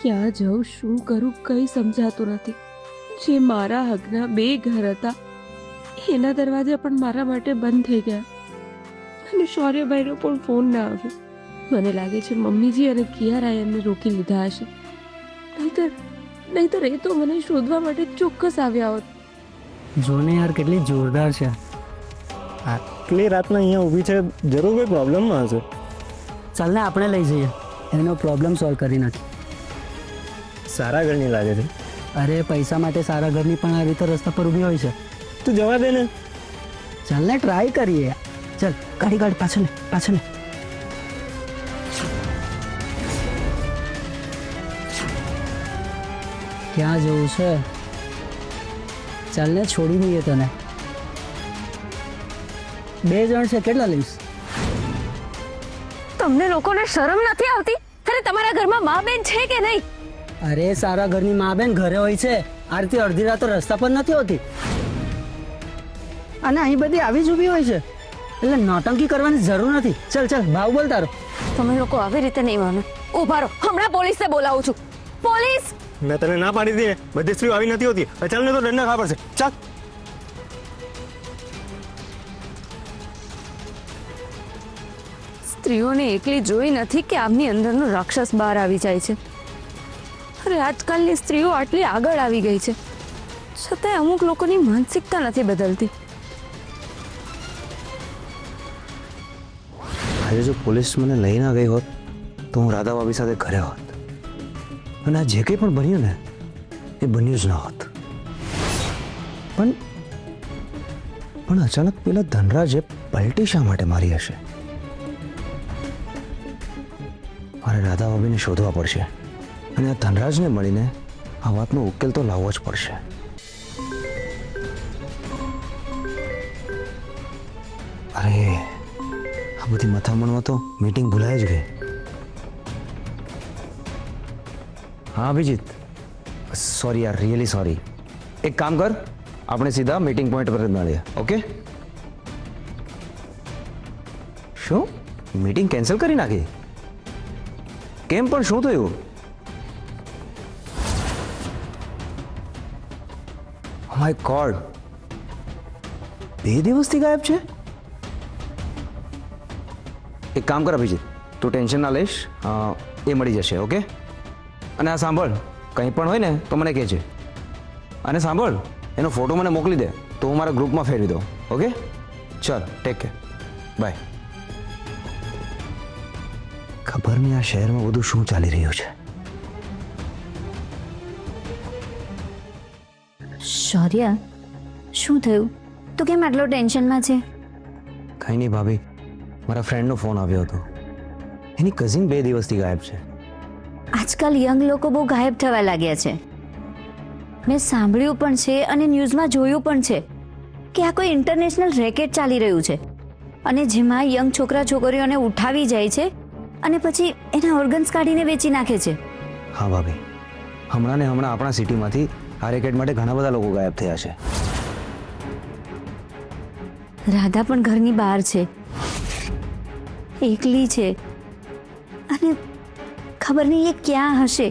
ક્યાં જાઉં, શું કરું, કંઈ સમજાતું નથી. જે મારા હકના 2 ઘર હતા એના દરવાજા પણ મારા માટે બંધ થઈ ગયા અને શૌર્યભાઈનો પણ ફોન ના આવ્યો. મને લાગે છે મમ્મીજી અને કિયારાએ એમને રોકી લીધા હશે. નહીતર એ તો મને શોધવા માટે ચોક્કસ આવ્યા હોત. જોને યાર કેટલી જોરદાર છે. આટલી રાતના અહીંયા ઊભી છે, જરૂર કોઈ પ્રોબ્લેમમાં હશે. ચાલ ને આપણે લઈ જઈએ, એનો પ્રોબ્લેમ સોલ્વ કરી નાખી. સારા ઘરની લાગે છે. અરે પૈસા માટે સારા ઘરની પણ આ રીતે રસ્તા પર ઊભી હોય છે. તું જવા દે ને. ચાલ ને ટ્રાય કરીએ. ચાલ ગાડી પાછળ પાછળ. ક્યાં જવું છે? ચાલ ને છોડી દઈએ તને. 2 જણ છે, કેટલા લઈશ? તમને લોકોને શરમ નથી આવતી? અરે તમારા ઘરમાં મા બેન છે કે નહીં? અરે સારા ઘરની મા બેન ઘરે હોય છે, આ રીતે અડધી રાતો રસ્તા પર નથી હોતી. અને અહીં બધી આવી જ ઊભી હોય છે, એટલે નોટંકી કરવાની જરૂર નથી. ચાલ ચાલ ભાવ બોલ તારો. તમે લોકો આવી રીતે નહીં માનો. ઉભા રહો, હમણાં પોલીસને બોલાવું છું. પોલીસ! મેં તને ના પાડી દીધી. બધી સ્ત્રીઓ આવી નથી હોતી. ચાલ ને, તો દંડ ખાવા પડશે. ચાલ. સ્ત્રીઓને એકલી જોઈ નથી કે આમની અંદરનો રાક્ષસ બહાર આવી જાય છે. અરે આજકાલની સ્ત્રીઓ આટલી આગળ આવી ગઈ છે, છતાંય અમુક લોકોની માનસિકતા નથી બદલતી. આજે જો પોલીસ મને લઈ ના ગઈ હોત તો હું રાધા ભાભી સાથે ઘરે હોત, અને આ જે કંઈ પણ બન્યું ને એ બન્યું જ ના હોત. પણ અચાનક પેલા ધનરાજે પલટી શા માટે મારી હશે? મારે રાધા ભાભીને શોધવા પડશે અને આ ધનરાજને મળીને આ વાતનો ઉકેલ તો લાવવો જ પડશે. અરે આ બધી મથામણમાં તો મીટિંગ ભૂલાઈ જ ગઈ. હા અભિજીત, સોરી યાર, રિયલી સોરી. એક કામ કર, આપણે સીધા મીટિંગ પોઈન્ટ પર જ મળીએ. ઓકે? શું મીટિંગ કેન્સલ કરી નાખી? કેમ પણ, શું થયું? ઓ માય ગોડ, 2 દિવસથી ગાયબ છે. એક કામ કર અભિજીત, તું ટેન્શન ના લઈશ, એ મળી જશે. ઓકે? અને આ સાંભળ, કંઈ પણ હોય ને તો મને કહેજે. અને સાંભળ, એનો ફોટો મને મોકલી દે તો હું મારા ગ્રુપમાં ફેરવી દઉં. ઓકે? ચાલ, ટેક કેર, બાય. ખબર નહીં આ શહેરમાં બધું શું ચાલી રહ્યું છે. શૌર્ય, શું થયું? તું કેમ આટલો ટેન્શનમાં છે? કંઈ નહીં ભાભી, મારા ફ્રેન્ડનો ફોન આવ્યો હતો. એની કઝિન 2 દિવસથી ગાયબ છે. આજકાલ યંગ લોકો બહુ ગાયબ થવા લાગ્યા છે. મેં સાંભળ્યું પણ છે અને ન્યૂઝમાં જોયું પણ છે કે આ કોઈ ઇન્ટરનેશનલ રેકેટ ચાલી રહ્યું છે, અને જેમાં યંગ છોકરા છોકરીઓને ઉઠાવી જાય છે અને પછી એના ઓર્ગન્સ કાઢીને વેચી નાખે છે. હા ભાભી, હમણાં ને હમણાં આપણા સિટીમાંથી આ રેકેટ માટે ઘણા બધા લોકો ગાયબ થયા છે. રાધા પણ ઘરની બહાર છે, એકલી છે, અને ખબર નહીં એ ક્યાં હશે.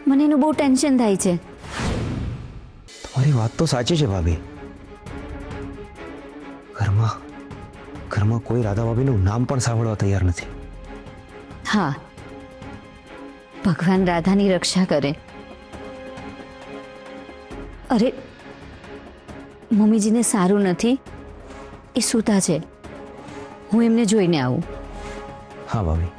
મને એનું બહુ ટેન્શન થાય છે. તમારી વાત તો સાચી છે ભાભી. ઘરમાં કોઈ રાધા ભાભીનું નામ પણ સાંભળવા તૈયાર નથી. હા, ભગવાન રાધાની રક્ષા કરે. અરે મમ્મીજીને સારું નથી, એ સૂતા છે. હું એમને જોઈને આવું. હા ભાભી.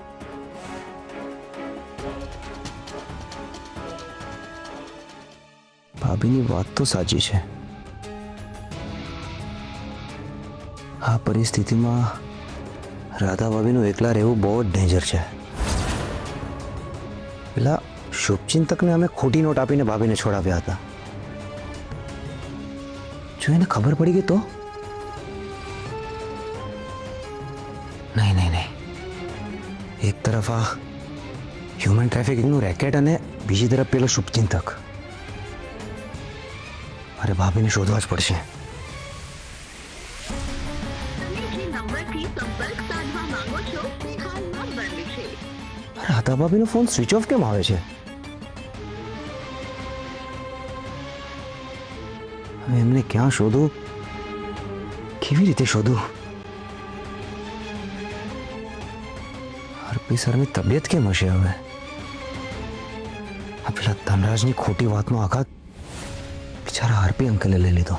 ભાભીની વાત તો સાચી છે. આ પરિસ્થિતિમાં રાધા ભાભીનું એકલા રહેવું બહુ જ ડેન્જર છે. પેલા શુભચિંતકને અમે ખોટી નોટ આપીને ભાભીને છોડાવ્યા હતા. જો એને ખબર પડી ગઈ તો? નહીં. એક તરફ આ હ્યુમન ટ્રાફિકિંગનું રેકેટ અને બીજી તરફ પેલો શુભચિંતક. મારે ભાભીને શોધવા જ પડશે. રાધા ભાભીનો ફોન સ્વિચ ઓફ કેમ આવે છે? હવે એમને ક્યાં શોધું, કેવી રીતે શોધું? હરપી સરની તબિયત કેમ હશે હવે? આ પેલા ધનરાજની ખોટી વાતનો આઘાત બિચારા હરપી અંકલે લઈ લીધો.